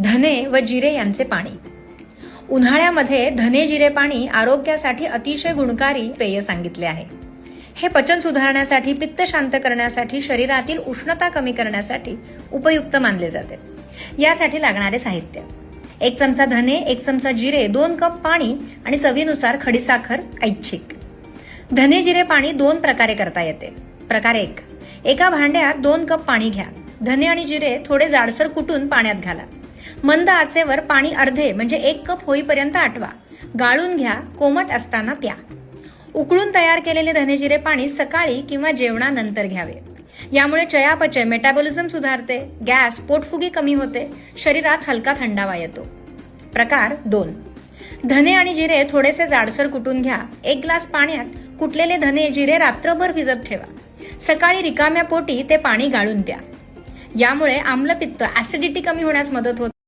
धने व जिरे यांचे पाणी. उन्हाळ्यामध्ये धने जिरे पाणी आरोग्यासाठी अतिशय गुणकारी पेय सांगितले आहे. हे पचन सुधारण्यासाठी, पित्त शांत करण्यासाठी, शरीरातील उष्णता कमी करण्यासाठी उपयुक्त मानले जाते. यासाठी लागणारे साहित्य: 1 चमचा धने, 1 चमचा जिरे, 2 कप पाणी आणि चवीनुसार खडीसाखर ऐच्छिक. धने जिरे पाणी 2 प्रकारे करता येते. प्रकार 1: एका भांड्यात 2 कप पाणी घ्या. धने आणि जिरे थोडे जाडसर कुटून पाण्यात घाला. मंद आचेवर पाणी अर्धे म्हणजे 1 कप होईपर्यंत आटवा. गाळून घ्या. कोमट असताना प्या. उकळून तयार केलेले धने जिरे पाणी सकाळी किंवा जेवणानंतर घ्यावे. यामुळे चयापचय, मेटाबॉलिझम सुधारते, गॅस, पोटफुगी कमी होते, शरीरात हलका थंडावा येतो. प्रकार 2: धने आणि जिरे थोडेसे जाडसर कुटून घ्या. 1 ग्लास पाण्यात कुटलेले धने जिरे रात्रभर भिजत ठेवा. सकाळी रिकाम्या पोटी ते पाणी गाळून प्या. यामुळे आम्लपित्त, ऍसिडिटी कमी होण्यास मदत होते.